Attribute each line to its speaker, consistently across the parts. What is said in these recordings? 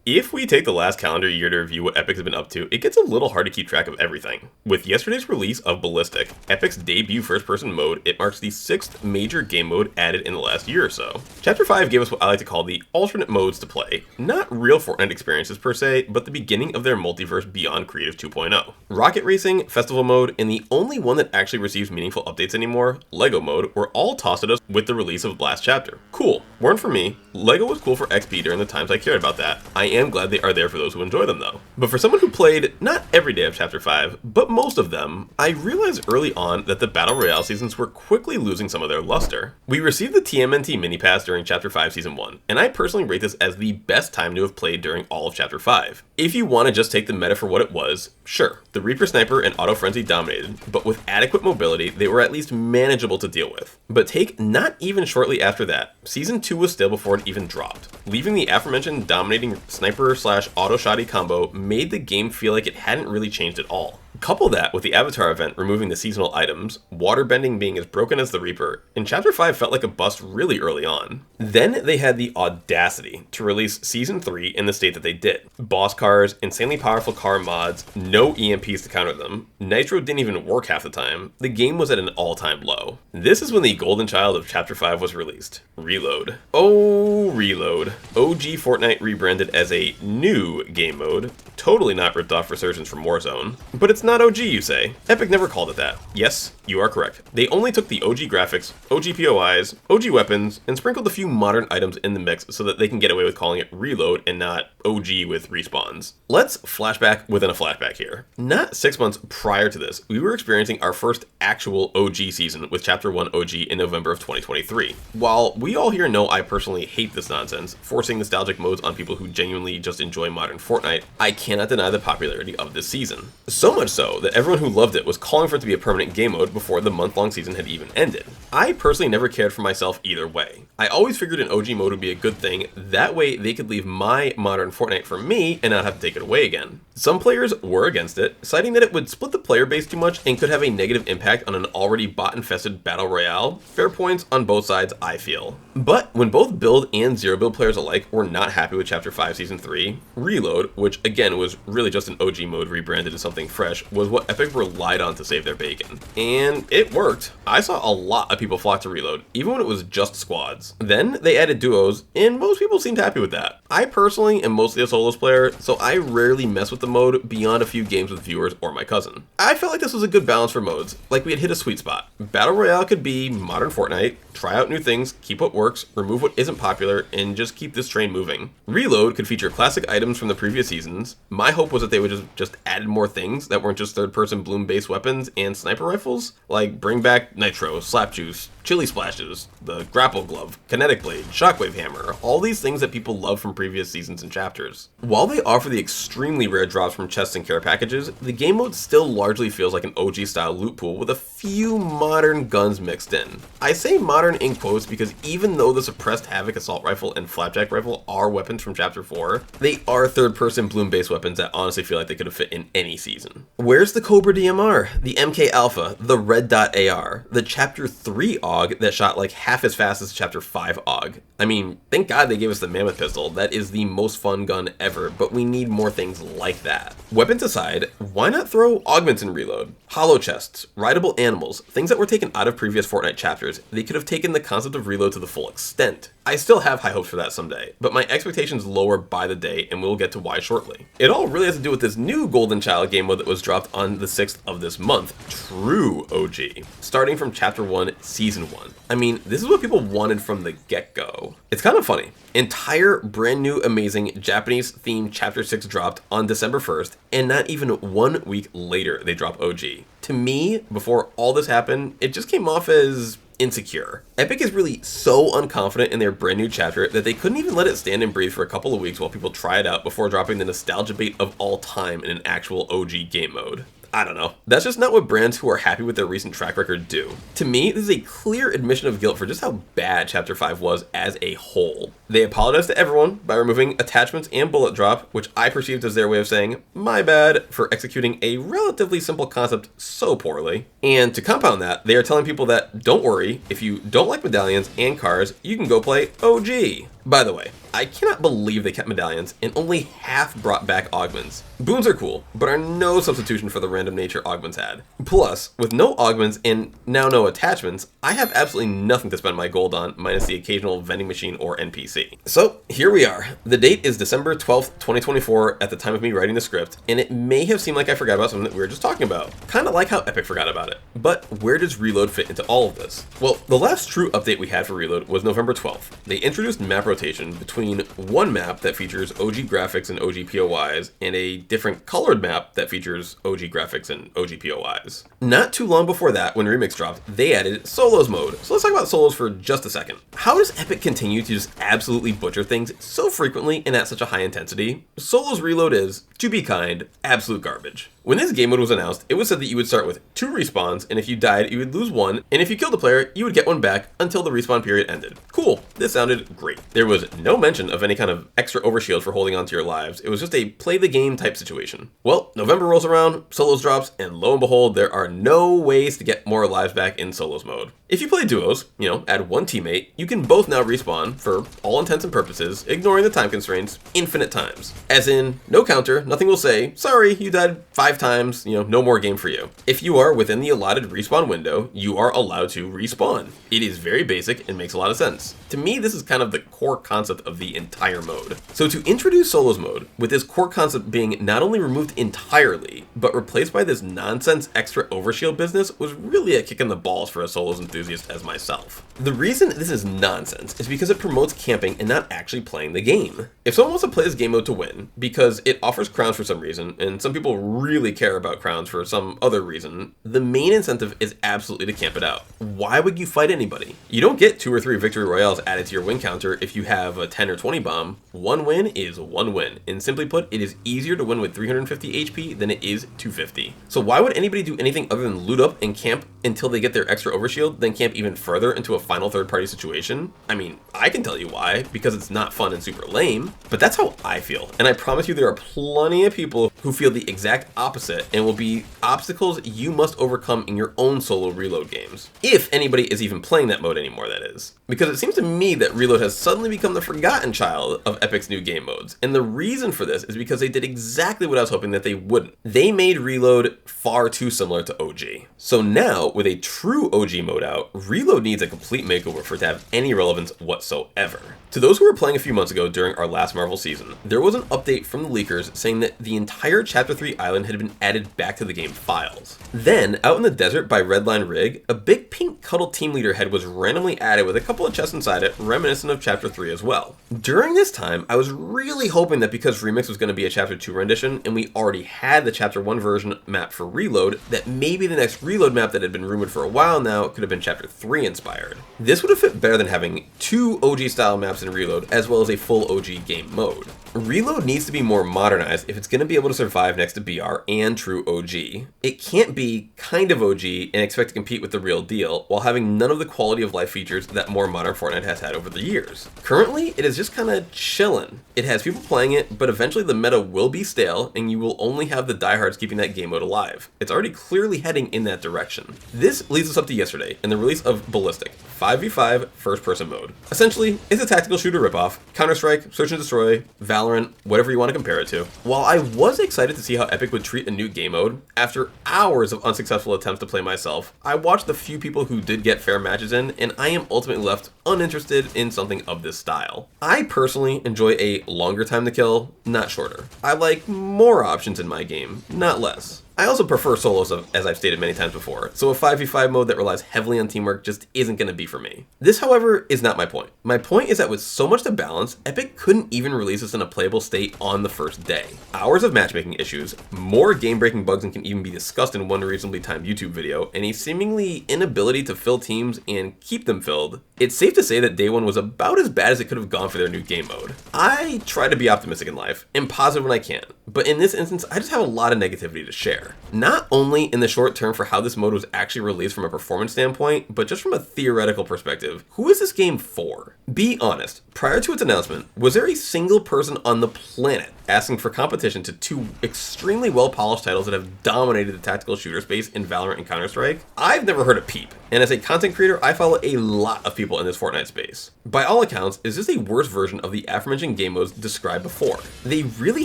Speaker 1: If we take the last calendar year to review what Epic has been up to, it gets a little hard to keep track of everything. With yesterday's release of Ballistic, Epic's debut first-person mode, it marks the 6th major game mode added in the last year or so. Chapter 5 gave us what I like to call the alternate modes to play. Not real Fortnite experiences per se, but the beginning of their multiverse beyond Creative 2.0. Rocket Racing, Festival mode, and the only one that actually receives meaningful updates anymore, Lego mode, were all tossed at us with the release of last chapter. Cool. Weren't for me. Lego was cool for XP during the times I cared about that. I am glad they are there for those who enjoy them though. But for someone who played not every day of Chapter 5, but most of them, I realized early on that the Battle Royale seasons were quickly losing some of their luster. We received the TMNT mini pass during Chapter 5 Season 1, and I personally rate this as the best time to have played during all of Chapter 5. If you want to just take the meta for what it was, sure, the Reaper Sniper and Auto Frenzy dominated, but with adequate mobility, they were at least manageable to deal with. But take not even shortly after that, Season 2 was still before it even dropped. Leaving the aforementioned dominating sniper/auto shotty combo made the game feel like it hadn't really changed at all. Couple that with the Avatar event removing the seasonal items, waterbending being as broken as the Reaper, and Chapter 5 felt like a bust really early on. Then they had the audacity to release Season 3 in the state that they did. Boss cars, insanely powerful car mods, no EMPs to counter them, Nitro didn't even work half the time, the game was at an all-time low. This is when the golden child of Chapter 5 was released, Reload. Oh, Reload. OG Fortnite rebranded as a new game mode, totally not ripped off Resurgence from Warzone, but it's not OG, you say. Epic never called it that. Yes, you are correct. They only took the OG graphics, OG POIs, OG weapons, and sprinkled a few modern items in the mix so that they can get away with calling it Reload and not OG with respawns. Let's flashback within a flashback here. Not 6 months prior to this, we were experiencing our first actual OG season with Chapter 1 OG in November of 2023. While we all here know I personally hate this nonsense, forcing nostalgic modes on people who genuinely just enjoy modern Fortnite, I cannot deny the popularity of this season. So much so that everyone who loved it was calling for it to be a permanent game mode before the month-long season had even ended. I personally never cared for myself either way. I always figured an OG mode would be a good thing, that way they could leave my modern Fortnite for me and not have to take it away again. Some players were against it, citing that it would split the player base too much and could have a negative impact on an already bot-infested battle royale. Fair points on both sides, I feel. But when both build and zero build players alike were not happy with Chapter 5 Season 3, Reload, which again was really just an OG mode rebranded as something fresh, was what Epic relied on to save their bacon. And it worked. I saw a lot of people flock to Reload, even when it was just squads. Then they added duos, and most people seemed happy with that. I personally am mostly a solos player, so I rarely mess with the mode beyond a few games with viewers or my cousin. I felt like this was a good balance for modes, like we had hit a sweet spot. Battle Royale could be modern Fortnite, try out new things, keep what works, remove what isn't popular, and just keep this train moving. Reload could feature classic items from the previous seasons. My hope was that they would just add more things that weren't just third-person bloom-based weapons and sniper rifles, like bring back Nitro, Slap Juice, Chili Splashes, the Grapple Glove, Kinetic Blade, Shockwave Hammer, all these things that people love from previous seasons and chapters. While they offer the extremely rare drops from chests and care packages, the game mode still largely feels like an OG-style loot pool with a few modern guns mixed in. I say modern in quotes because even though the suppressed Havoc Assault Rifle and Flapjack Rifle are weapons from Chapter 4, they are third-person bloom-based weapons that honestly feel like they could have fit in any season. Where's the Cobra DMR, the MK Alpha, the Red Dot AR, the Chapter 3 AUG that shot like half as fast as Chapter 5 AUG? I mean, thank God they gave us the Mammoth Pistol. That is the most fun gun ever, but we need more things like that. Weapons aside, why not throw augments in Reload? Hollow chests, rideable animals, things that were taken out of previous Fortnite chapters. They could have taken the concept of Reload to the full extent. I still have high hopes for that someday, but my expectations lower by the day, and we'll get to why shortly. It all really has to do with this new Golden Child game mode that was dropped on the 6th of this month, true OG, starting from Chapter 1, Season 1. I mean, this is what people wanted from the get-go. It's kind of funny. Entire brand new amazing Japanese themed Chapter 6 dropped on December 1st, and not even 1 week later they drop OG. To me, before all this happened, it just came off as insecure. Epic is really so unconfident in their brand new chapter that they couldn't even let it stand and breathe for a couple of weeks while people try it out before dropping the nostalgia bait of all time in an actual OG game mode. I don't know. That's just not what brands who are happy with their recent track record do. To me, this is a clear admission of guilt for just how bad Chapter 5 was as a whole. They apologized to everyone by removing attachments and bullet drop, which I perceived as their way of saying, my bad, for executing a relatively simple concept so poorly. And to compound that, they are telling people that, don't worry, if you don't like medallions and cars, you can go play OG. By the way, I cannot believe they kept medallions and only half brought back augments. Boons are cool, but are no substitution for the random nature augments had. Plus, with no augments and now no attachments, I have absolutely nothing to spend my gold on minus the occasional vending machine or NPC. So here we are. The date is December 12th, 2024 at the time of me writing the script, and it may have seemed like I forgot about something that we were just talking about. Kinda like how Epic forgot about it. But where does Reload fit into all of this? Well, the last true update we had for Reload was November 12th. They introduced map rotation between one map that features OG graphics and OG POIs and a different colored map that features OG graphics and OG POIs. Not too long before that, when Remix dropped, they added solos mode. So let's talk about solos for just a second. How does Epic continue to just absolutely butcher things so frequently and at such a high intensity? Solos Reload is, to be kind, absolute garbage. When this game mode was announced, it was said that you would start with 2 respawns, and if you died, you would lose 1, and if you killed a player, you would get 1 back until the respawn period ended. Cool, this sounded great. There was no mention of any kind of extra overshield for holding onto your lives. It was just a play the game type situation. Well, November rolls around, solos drops, and lo and behold, there are no ways to get more lives back in solos mode. If you play duos, add 1 teammate, you can both now respawn, for all intents and purposes, ignoring the time constraints, infinite times. As in, no counter, nothing will say, sorry, you died 5 times, no more game for you. If you are within the allotted respawn window, you are allowed to respawn. It is very basic and makes a lot of sense. To me, this is kind of the core concept of the entire mode. So to introduce solos mode, with this core concept being not only removed entirely, but replaced by this nonsense extra overshield business was really a kick in the balls for a solos enthusiast as myself. The reason this is nonsense is because it promotes camping and not actually playing the game. If someone wants to play this game mode to win, because it offers crowns for some reason, and some people really care about crowns for some other reason, the main incentive is absolutely to camp it out. Why would you fight anybody? You don't get 2 or 3 victory royales added to your win counter if you have a 10 or 20 bomb. 1 win is 1 win, and simply put, it is easier to win with 350 HP than it is 250. So why would anybody do anything other than loot up and camp until they get their extra overshield, then camp even further into a final third-party situation? I mean, I can tell you why, because it's not fun and super lame, but that's how I feel, and I promise you there are plenty of people who feel the exact opposite and will be obstacles you must overcome in your own solo Reload games. If anybody is even playing that mode anymore, that is. Because it seems to me that Reload has suddenly become the forgotten child of Epic's new game modes, and the reason for this is because they did exactly what I was hoping that they wouldn't. They made Reload far too similar to OG. So now, with a true OG mode out, Reload needs a complete makeover for it to have any relevance whatsoever. To those who were playing a few months ago during our last Marvel season, there was an update from the leakers saying that the entire Chapter 3 island had been added back to the game files. Then, out in the desert by Redline Rig, a big pink cuddle team leader head was randomly added with a couple of chests inside it, reminiscent of Chapter 3 as well. During this time, I was really hoping that because Remix was going to be a Chapter 2 rendition, and we already had the Chapter 1 version map for Reload, that maybe the next Reload map that had been rumored for a while now could have been Chapter 3 inspired. This would have fit better than having 2 OG style maps in Reload, as well as a full OG game mode. Reload needs to be more modernized if it's going to be able to survive next to BR and true OG. It can't be kind of OG and expect to compete with the real deal while having none of the quality of life features that more modern Fortnite has had over the years. Currently, it is just kind of chillin'. It has people playing it, but eventually the meta will be stale and you will only have the diehards keeping that game mode alive. It's already clearly heading in that direction. This leads us up to yesterday and the release of Ballistic, 5v5 first-person mode. Essentially, it's a tactical shooter ripoff, Counter-Strike, Search and Destroy, Valorant, whatever you want to compare it to. While I was excited to see how Epic would treat a new game mode, after hours of unsuccessful attempts to play myself, I watched the few people who did get fair matches in, and I am ultimately left uninterested in something of this style. I personally enjoy a longer time to kill, not shorter. I like more options in my game, not less. I also prefer solos, as I've stated many times before, so a 5v5 mode that relies heavily on teamwork just isn't going to be for me. This, however, is not my point. My point is that with so much to balance, Epic couldn't even release this in a playable state on the first day. Hours of matchmaking issues, more game-breaking bugs than can even be discussed in one reasonably timed YouTube video, and a seemingly inability to fill teams and keep them filled. It's safe to say that day one was about as bad as it could have gone for their new game mode. I try to be optimistic in life, and positive when I can, but in this instance, I just have a lot of negativity to share. Not only in the short term for how this mode was actually released from a performance standpoint, but just from a theoretical perspective. Who is this game for? Be honest, prior to its announcement, was there a single person on the planet asking for competition to two extremely well-polished titles that have dominated the tactical shooter space in Valorant and Counter-Strike, I've never heard a peep. And as a content creator, I follow a lot of people in this Fortnite space. By all accounts, is this a worse version of the aforementioned game modes described before? They really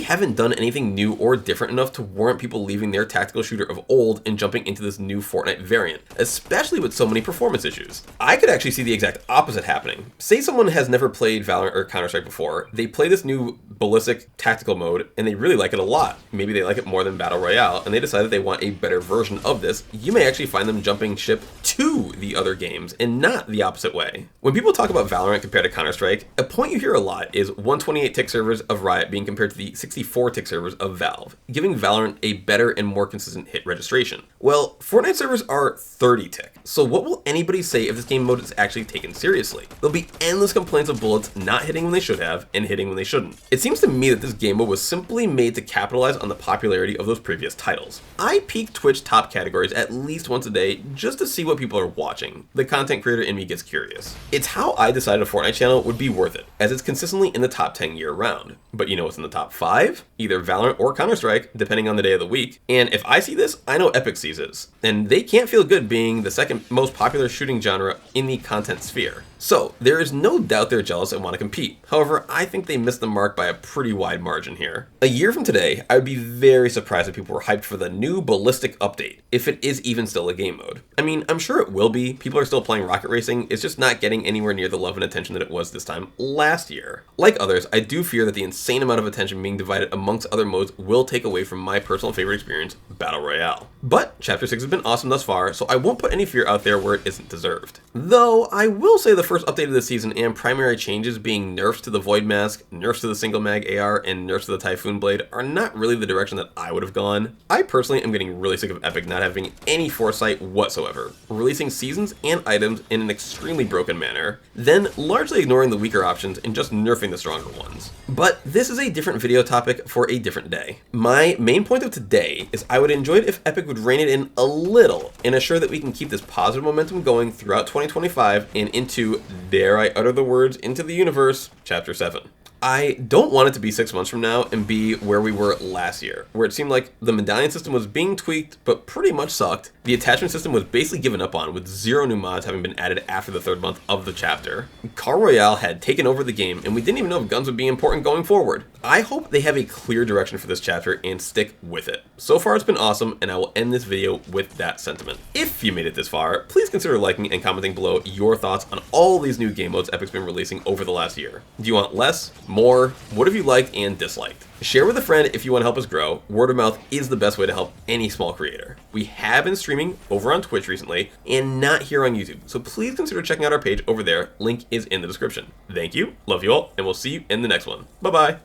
Speaker 1: haven't done anything new or different enough to warrant people leaving their tactical shooter of old and jumping into this new Fortnite variant, especially with so many performance issues. I could actually see the exact opposite happening. Say someone has never played Valorant or Counter-Strike before, they play this new ballistic tactical mode and they really like it a lot. Maybe they like it more than Battle Royale and they decide that they want a better version of this. You may actually find them jumping ship to the other games and not the opposite way. When people talk about Valorant compared to Counter-Strike, a point you hear a lot is 128 tick servers of Riot being compared to the 64 tick servers of Valve, giving Valorant a better and more consistent hit registration. Well, Fortnite servers are 30 tick, so what will anybody say if this game mode is actually taken seriously? There'll be endless complaints of bullets not hitting when they should have and hitting when they shouldn't. It seems to me that this game mode was simply made to capitalize on the popularity of those previous titles. I peek Twitch top categories at least once a day just to see what people are watching. The content creator in me gets curious. It's how I decided a Fortnite channel would be worth it, as it's consistently in the top 10 year round. But you know what's in the top 5? Either Valorant or Counter-Strike, depending on the day of the week. And if I see this, I know Epic sees this. And they can't feel good being the second most popular shooting genre in the content sphere. So there is no doubt they're jealous and want to compete. However, I think they missed the mark by a pretty wide margin here. A year from today, I would be very surprised if people were hyped for the new Ballistic update, if it is even still a game mode. I mean, I'm sure it will be. People are still playing Rocket Racing. It's just not getting anywhere near the love and attention that it was this time last year. Like others, I do fear that the insane amount of attention being divided amongst other modes will take away from my personal favorite experience, Battle Royale. But Chapter 6 has been awesome thus far, so I won't put any fear out there where it isn't deserved. Though, I will say the first update of the season and primary changes being nerfs to the Void Mask, nerfs to the Single Mag AR, and nerfs to the Typhoon Blade are not really the direction that I would have gone. I personally am getting really sick of Epic not having any foresight whatsoever, releasing seasons and items in an extremely broken manner, then largely ignoring the weaker options and just nerfing the stronger ones. But this is a different video topic for a different day. My main point of today is I would enjoy it if Epic would rein it in a little and assure that we can keep this positive momentum going throughout 2025 and into, dare I utter the words, into the universe, Chapter 7. I don't want it to be 6 months from now and be where we were last year, where it seemed like the medallion system was being tweaked but pretty much sucked. The attachment system was basically given up on, with 0 new mods having been added after the 3rd month of the chapter. Car Royale had taken over the game and we didn't even know if guns would be important going forward. I hope they have a clear direction for this chapter and stick with it. So far it's been awesome, and I will end this video with that sentiment. If you made it this far, please consider liking and commenting below your thoughts on all these new game modes Epic's been releasing over the last year. Do you want less? More? What have you liked and disliked? Share with a friend if you want to help us grow. Word of mouth is the best way to help any small creator. We have been streaming over on Twitch recently and not here on YouTube, so please consider checking out our page over there. Link is in the description. Thank you, love you all, and we'll see you in the next one. Bye-bye.